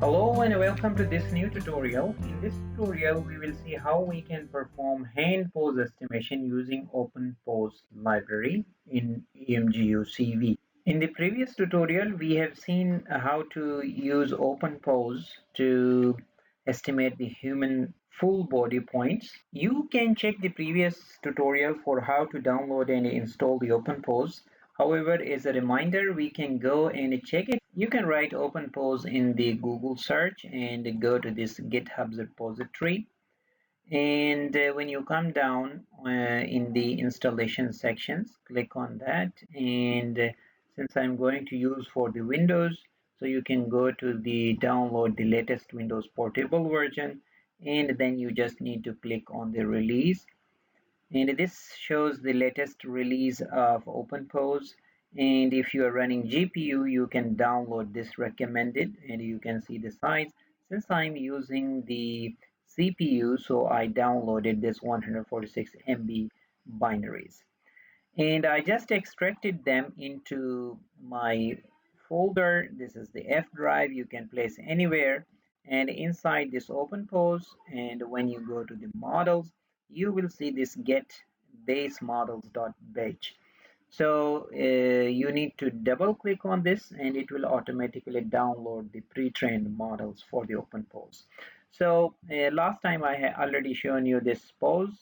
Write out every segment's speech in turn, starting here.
Hello and welcome to this new tutorial. In this tutorial, we will see how we can perform hand pose estimation using OpenPose library in Emgu CV. In the previous tutorial, we have seen how to use OpenPose to estimate the human full body points. You can check the previous tutorial for how to download and install the OpenPose. However, as a reminder, we can go and check it. You can write OpenPose in the Google search and go to this GitHub repository. And when you come down in the installation sections, click on that. And since I'm going to use for the Windows, so you can go to the download the latest Windows portable version, and then you just need to click on the release. And this shows the latest release of OpenPose. And if you are running GPU, you can download this recommended, and you can see the size. Since I'm using the CPU, so I downloaded this 146 MB binaries. And I just extracted them into my folder. This is the F drive. You can place anywhere. And inside this OpenPose, and when you go to the models, you will see this get base models.batch. So you need to double click on this and it will automatically download the pre-trained models for the OpenPose. So last time I had already shown you this pose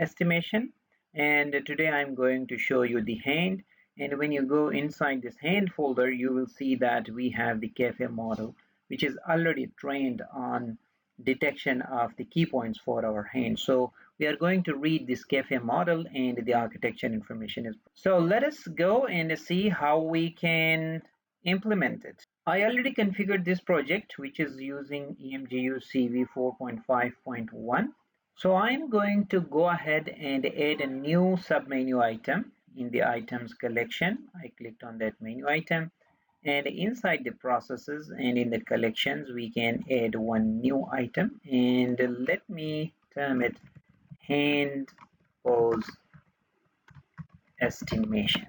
estimation, and today I'm going to show you the hand. And when you go inside this hand folder, you will see that we have the cafe model, which is already trained on detection of the key points for our hand. So we are going to read this cafe model and the architecture information is. So let us go and see how we can implement it. I already configured this project, which is using Emgu CV 4.5.1. So I'm going to go ahead and add a new submenu item in the items collection. I clicked on that menu item, and inside the processes and in the collections, we can add one new item, and let me term it hand pose estimation.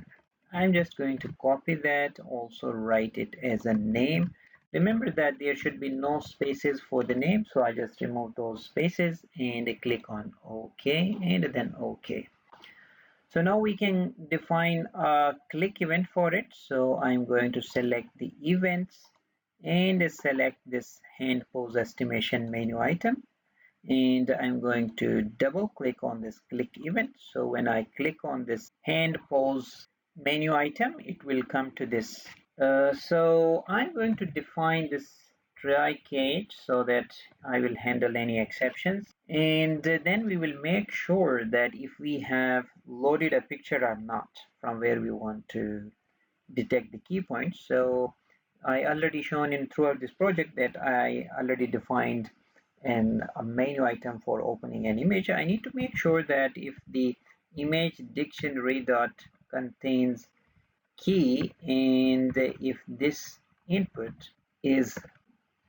I'm just going to copy that, also write it as a name. Remember that there should be no spaces for the name, so I just remove those spaces and click on OK and then OK. So now we can define a click event for it. So I'm going to select the events and select this hand pose estimation menu item. And I'm going to double click on this click event. So when I click on this hand pose menu item, it will come to this. So I'm going to define this try cage so that I will handle any exceptions. And then we will make sure that if we have loaded a picture or not from where we want to detect the key points. So I already shown in throughout this project that I already defined a menu item for opening an image. I need to make sure that if the image dictionary dot contains key, and if this input is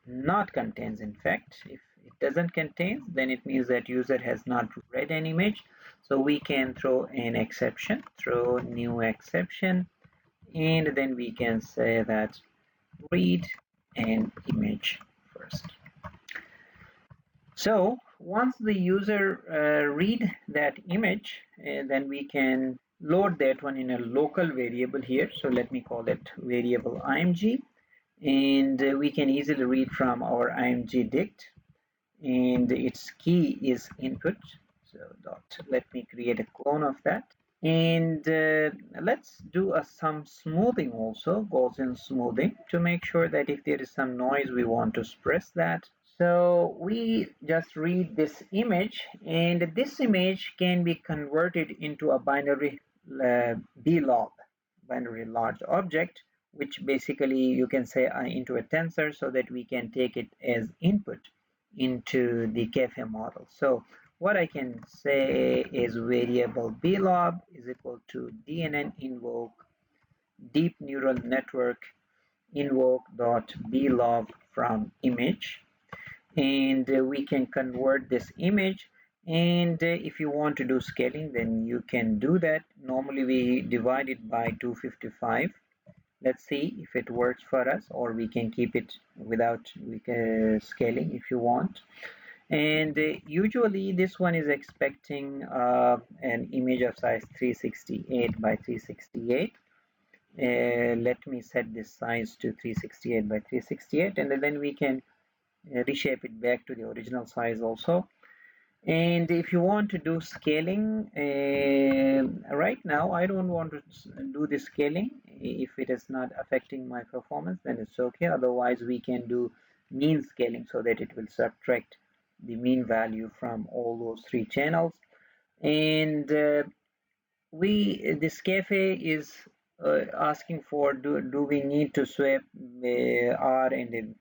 not contains, in fact if it doesn't contain, then it means that user has not read an image. So we can throw an exception, throw new exception, and then we can say that read an image first. So once the user read that image, then we can load that one in a local variable here. So let me call it variable img, and we can easily read from our img dict, and its key is input. So let me create a clone of that, and let's do some smoothing also, Gaussian smoothing, to make sure that if there is some noise we want to suppress that. So we just read this image, and this image can be converted into a binary blob, binary large object, which basically you can say into a tensor, so that we can take it as input into the cafe model. So what I can say is variable blob is equal to DNN invoke deep neural network invoke dot blob from image, and we can convert this image. And if you want to do scaling, then you can do that. Normally we divide it by 255, Let's see if it works for us, or we can keep it without scaling if you want. And usually this one is expecting an image of size 368 by 368. Let me set this size to 368 by 368, and then we can reshape it back to the original size also. And if you want to do scaling, right now I don't want to do the scaling. If it is not affecting my performance, then it's okay. Otherwise, we can do mean scaling so that it will subtract the mean value from all those three channels. And this cafe is asking for, do we need to swap R and a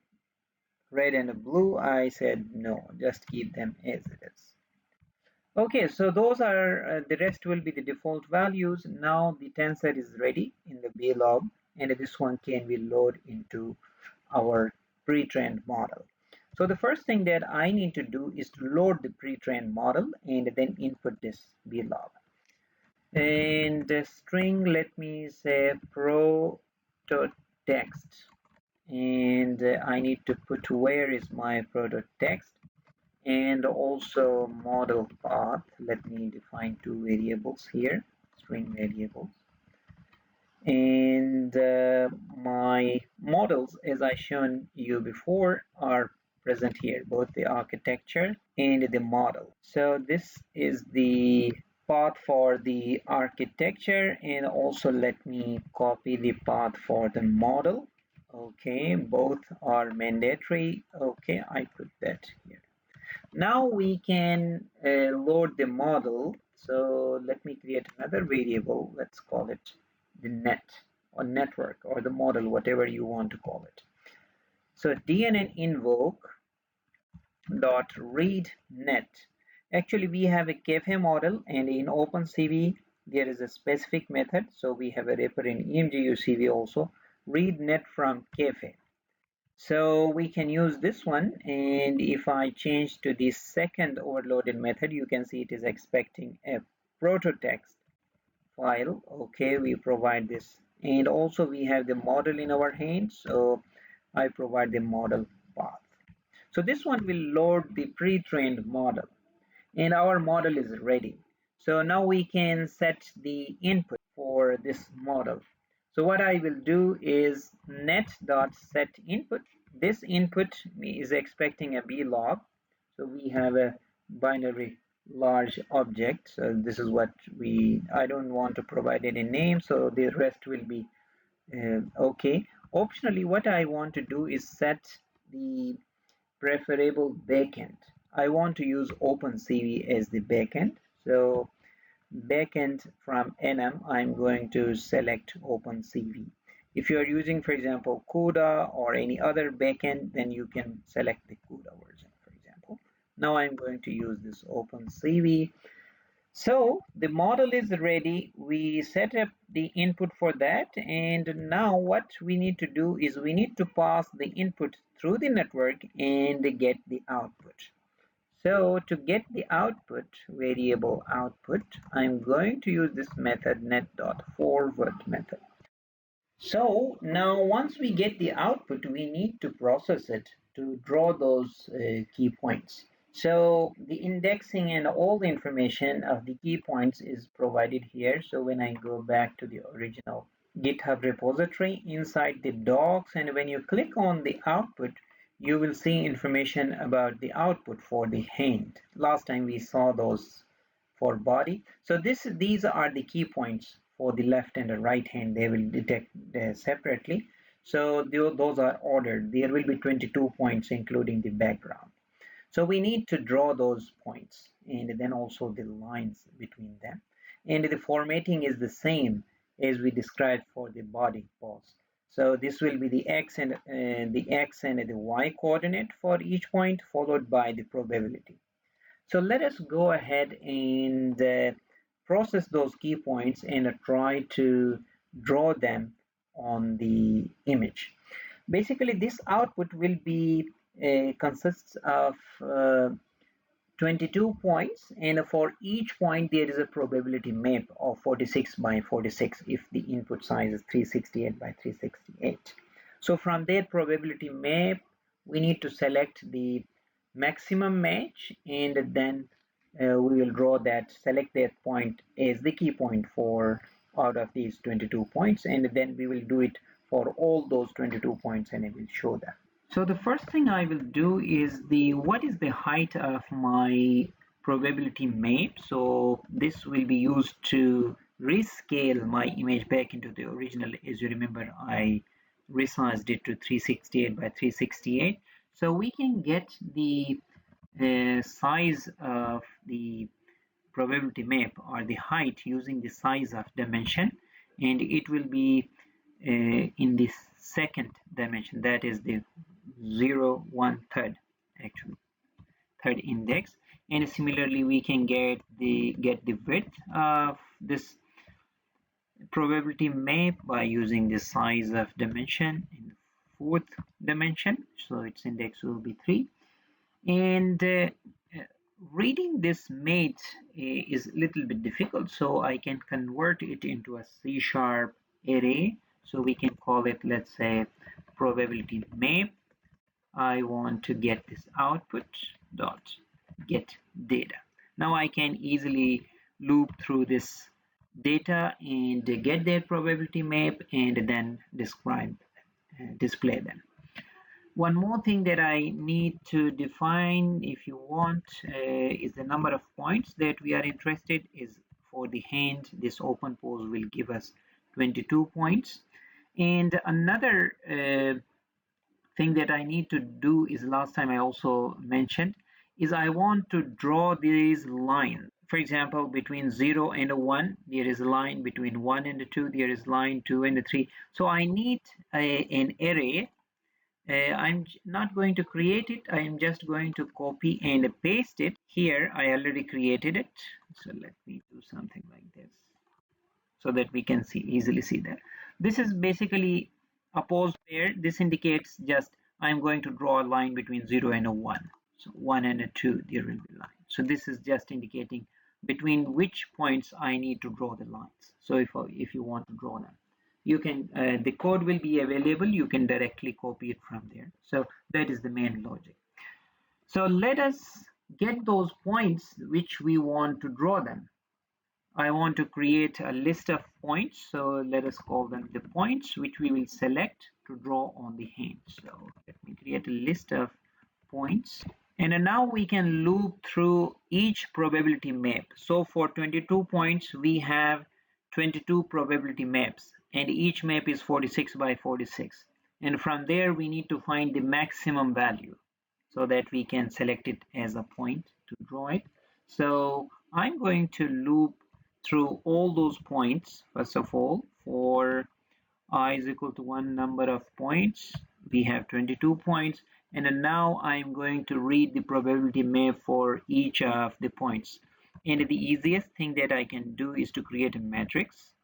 red and a blue? I said no, just keep them as it is. Okay, so those are the rest will be the default values. Now the tensor is ready in the VLOG, and this one can be loaded into our pre-trained model. So the first thing that I need to do is to load the pre-trained model and then input this VLOG. And the string, let me say proto text, and I need to put where is my proto text, and also model path. Let me define two variables here, string variables. And my models, as I shown you before, are present here, both the architecture and the model. So this is the path for the architecture, and also let me copy the path for the model. Okay, both are mandatory. Okay, I put that here. Now we can load the model. So let me create another variable. Let's call it the net or network or the model, whatever you want to call it. So dnn invoke dot read net. Actually, we have a cafe model, and in OpenCV there is a specific method. So we have a wrapper in Emgu CV also, read net from cafe. So we can use this one, and if I change to the second overloaded method, you can see it is expecting a proto-text file. Okay, we provide this, and also we have the model in our hand, so I provide the model path. So this one will load the pre-trained model, and our model is ready. So now we can set the input for this model. So what I will do is net.setInput. This input is expecting a blog. So we have a binary large object. So this is what I don't want to provide any name, so the rest will be okay. Optionally, what I want to do is set the preferable backend. I want to use OpenCV as the backend. So backend from enum, I'm going to select OpenCV. If you are using, for example, CUDA or any other backend, then you can select the CUDA version, for example. Now I'm going to use this OpenCV. So the model is ready. We set up the input for that, and now what we need to do is we need to pass the input through the network and get the output. So to get the output, variable output, I'm going to use this method net.forward method. So now once we get the output, we need to process it to draw those key points. So the indexing and all the information of the key points is provided here. So when I go back to the original GitHub repository inside the docs, and when you click on the output, you will see information about the output for the hand. Last time we saw those for body. So these are the key points for the left and the right hand. They will detect separately. So those are ordered. There will be 22 points including the background. So we need to draw those points and then also the lines between them. And the formatting is the same as we described for the body pose. So this will be the x and the y coordinate for each point, followed by the probability. So let us go ahead and process those key points and try to draw them on the image. Basically, this output will be consists of 22 points, and for each point there is a probability map of 46 by 46 if the input size is 368 by 368. So from that probability map we need to select the maximum match, and then we will draw that, select that point as the key point for out of these 22 points, and then we will do it for all those 22 points and I will show that. So the first thing I will do is what is the height of my probability map. So this will be used to rescale my image back into the original. As you remember, I resized it to 368 by 368. So we can get the size of the probability map or the height using the size of dimension, and it will be in the second dimension, that is the 0 1 third, actually third index. And similarly we can get the width of this probability map by using the size of dimension in the fourth dimension, so its index will be 3. And reading this mate is a little bit difficult, so I can convert it into a C# array. So we can call it, let's say, probability map. I want to get this output dot get data. Now I can easily loop through this data and get their probability map and then display them. One more thing that I need to define, if you want, is the number of points that we are interested is. For the hand, this OpenPose will give us 22 points. And another thing that I need to do is, last time I also mentioned, is I want to draw these lines. For example, between 0 and 1, there is a line. Between 1 and 2, there is line. 2 and 3. So I need an array. I'm not going to create it. I am just going to copy and paste it. Here I already created it. So let me do something like this so that we can easily see that. This is basically a pose pair. This indicates just I'm going to draw a line between 0 and 1. So 1 and 2, there will be line. So this is just indicating between which points I need to draw the lines. So if you want to draw them, you can, the code will be available. You can directly copy it from there. So that is the main logic. So let us get those points which we want to draw them. I want to create a list of points, so let us call them the points which we will select to draw on the hand. So let me create a list of points, and now we can loop through each probability map. So for 22 points we have 22 probability maps, and each map is 46 by 46, and from there we need to find the maximum value so that we can select it as a point to draw it. So I'm going to loop through all those points. First of all, for I is equal to 1 number of points, we have 22 points, and now I'm going to read the probability map for each of the points. And the easiest thing that I can do is to create a matrix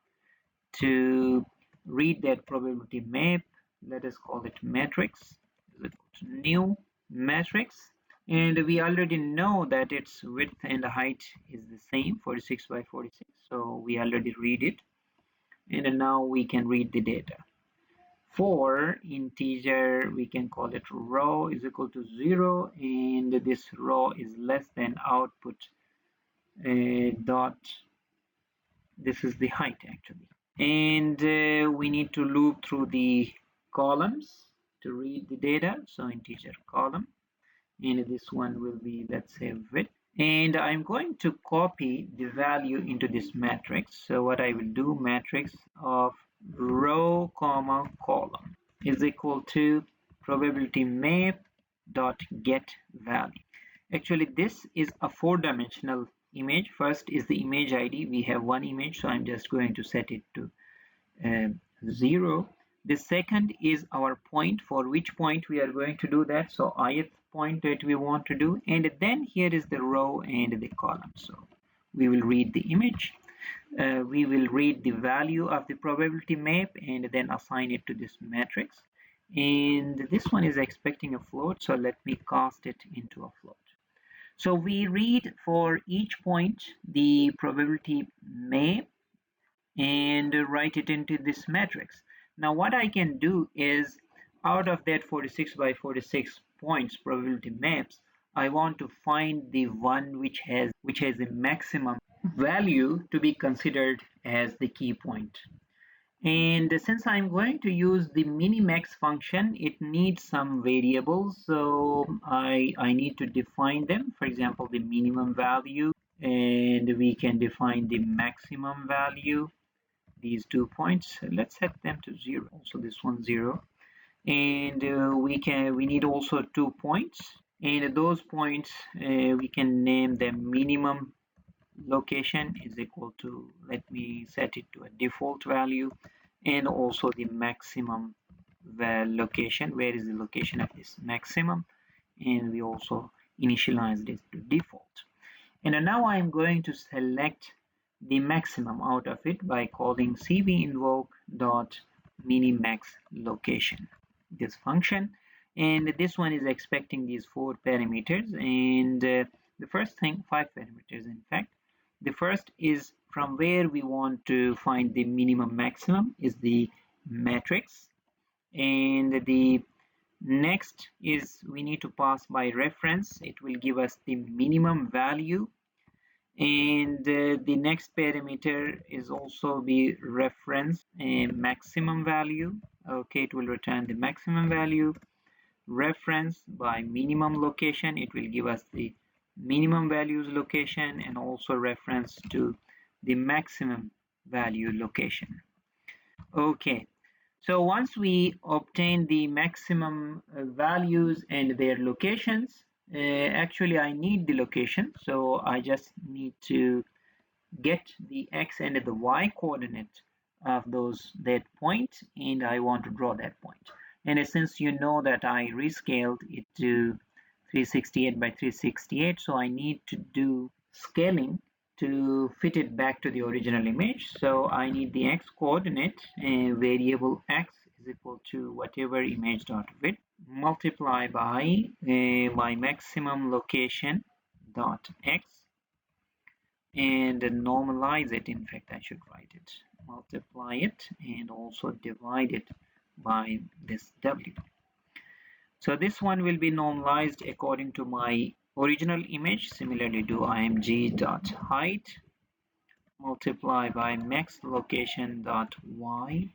to read that probability map. Let us call it matrix is equal to new matrix. And we already know that its width and height is the same, 46 by 46. So we already read it. And now we can read the data. For integer, we can call it row is equal to 0. And this row is less than output dot. This is the height actually. And we need to loop through the columns to read the data. So integer column. And this one will be, let's say, width, and I'm going to copy the value into this matrix. So what I will do, matrix of row comma column is equal to probability map dot get value. Actually this is a 4-dimensional image. First is the image ID. We have one image, so I'm just going to set it to 0. The second is our point, for which point we are going to do that. So ith point that we want to do, and then here is the row and the column. So we will read the image, we will read the value of the probability map and then assign it to this matrix. And this one is expecting a float, so let me cast it into a float. So we read for each point the probability map and write it into this matrix. Now what I can do is, out of that 46 by 46 points probability maps, I want to find the one which has a maximum value to be considered as the key point. And since I'm going to use the minimax function, it needs some variables. So I need to define them. For example, the minimum value, and we can define the maximum value, these 2 points. Let's set them to 0. Also this one 0. And we need also 2 points. And those points, we can name them minimum location is equal to, let me set it to a default value, and also the maximum location, where is the location of this maximum, and we also initialized it to default. And now I'm going to select the maximum out of it by calling cv invoke dot minimax location, this function. And this one is expecting these 4 parameters, and the first thing, 5 parameters in fact. The first is from where we want to find the minimum maximum is the matrix, and the next is we need to pass by reference. It will give us the minimum value, and the next parameter is also the reference a maximum value. Okay, it will return the maximum value. Reference by minimum location, it will give us the minimum values location, and also reference to the maximum value location. Okay, so once we obtain the maximum values and their locations, actually I need the location, so I just need to get the x and the y coordinate of that point, and I want to draw that point. And since you know that I rescaled it to 368 by 368, so I need to do scaling to fit it back to the original image. So I need the x coordinate, variable x is equal to whatever image dot width multiply by my maximum location dot x, and normalize it. In fact, I should write it, multiply it, and also divide it by this w. So this one will be normalized according to my original image. Similarly, do img.height multiply by max location dot y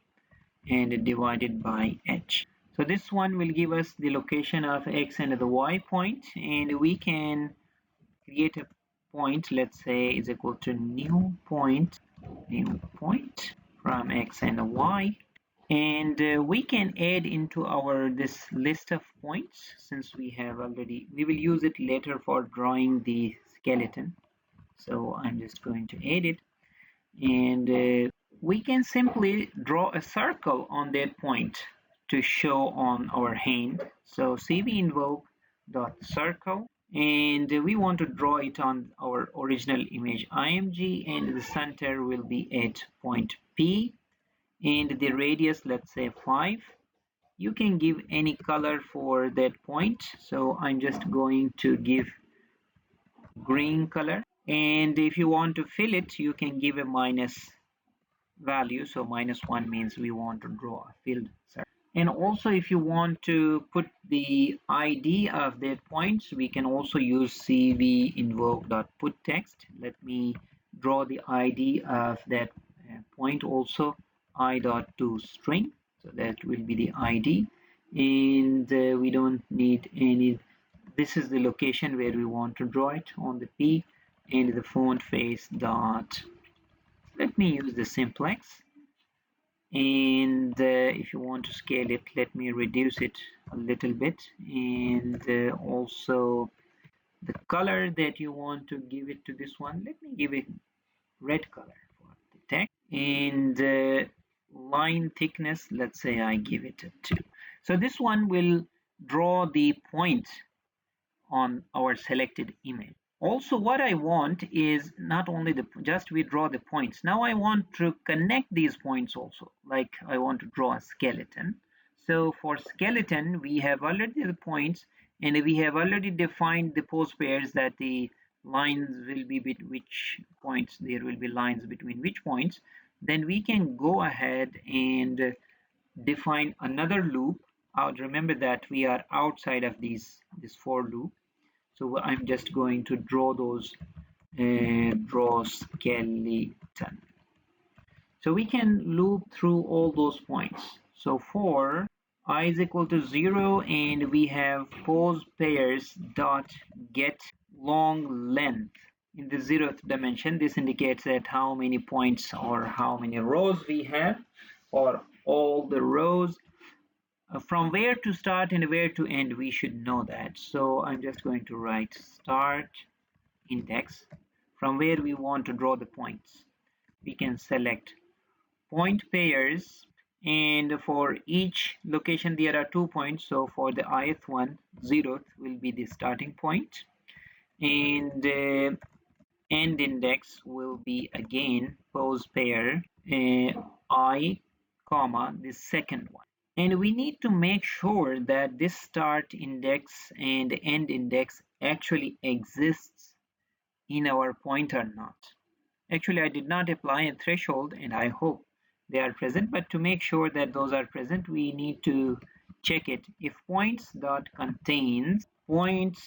and divided by h. So this one will give us the location of x and the y point, and we can create a point, let's say is equal to new point from x and y, and we can add into our this list of points, since we have already, we will use it later for drawing the skeleton. So I'm just going to add it, and we can simply draw a circle on that point to show on our hand. So cv invoke dot circle, and we want to draw it on our original image img, and the center will be at point P, and the radius, let's say 5. You can give any color for that point, so I'm just going to give green color, and if you want to fill it, you can give a minus value. So -1 means we want to draw a filled circle. And also, if you want to put the ID of that points, we can also use cv invoke.putText. Let me draw the ID of that point also, i.toString. So that will be the ID, and we don't need any. This is the location where we want to draw it on the P, and the font face dot. Let me use the simplex. And if you want to scale it, let me reduce it a little bit, and also the color that you want to give it to this one, let me give it red color for the text, and line thickness, let's say I give it a 2. So this one will draw the point on our selected image. Also, what I want is not only just we draw the points. Now I want to connect these points also, like I want to draw a skeleton. So for skeleton, we have already the points, And we have already defined the pose pairs that the lines will be which points, there will be lines between which points. Then we can go ahead and define another loop. Remember that we are outside of this for loop. So I'm just going to draw those draw skeleton. So we can loop through all those points. So for I is equal to 0 and we have pose pairs dot get long length in the 0th dimension. This indicates that how many points or how many rows we have, or all the rows. From where to start and where to end, we should know that. So I'm just going to write start index from where we want to draw the points. We can select point pairs, and for each location there are 2 points. So for the ith one, 0th will be the starting point, and end index will be again pose pair I comma the second one. And we need to make sure that this start index and end index actually exists in our point or not. Actually, I did not apply a threshold and I hope they are present, but to make sure that those are present, we need to check it. If points dot contains points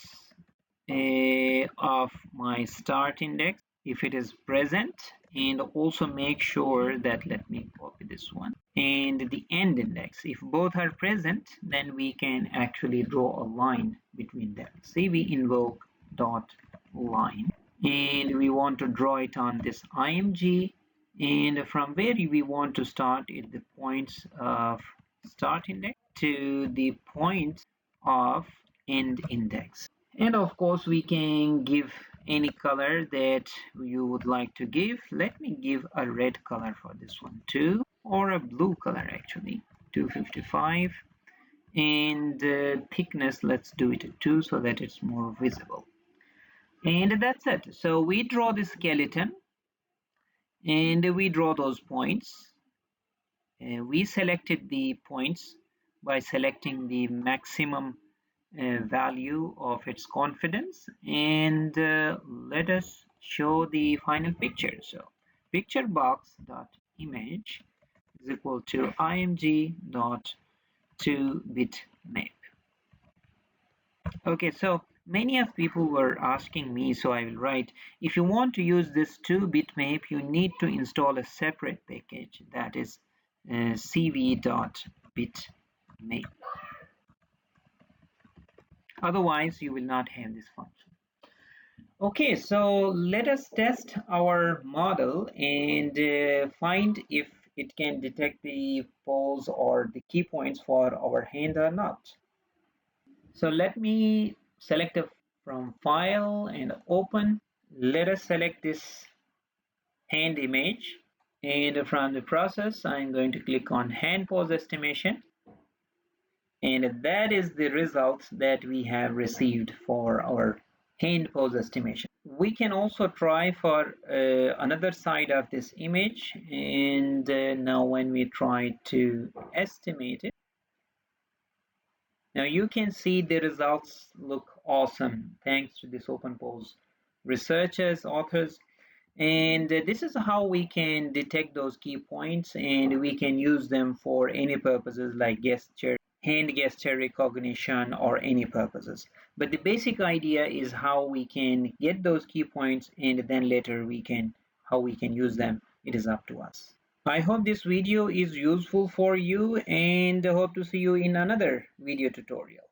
of my start index, if it is present, and also make sure that, let me copy this one, and the end index, if both are present, then we can actually draw a line between them. Say we invoke dot line, and we want to draw it on this img, and from where we want to start at the points of start index to the point of end index. And of course we can give any color that you would like to give. Let me give a red color for this one too, or a blue color actually, 255, and thickness, let's do it at 2 so that it's more visible. And that's it. So we draw the skeleton and we draw those points. We selected the points by selecting the maximum value of its confidence, and let us show the final picture. So picture box dot image is equal to img dot 2-bitmap. Okay, so many of people were asking me, so I will write, if you want to use this 2-bitmap, you need to install a separate package, that is cv.bitmap. Otherwise, you will not have this function. Okay, so let us test our model and find if it can detect the poles or the key points for our hand or not. So let me select from file and open. Let us select this hand image, and from the process I'm going to click on hand pose estimation, and that is the result that we have received for our hand pose estimation. We can also try for another side of this image, and now when we try to estimate it, now you can see the results look awesome thanks to this OpenPose researchers, authors, and this is how we can detect those key points, and we can use them for any purposes like gesture, hand gesture recognition, or any purposes. But the basic idea is how we can get those key points, and then later how we can use them. It is up to us. I hope this video is useful for you, and I hope to see you in another video tutorial.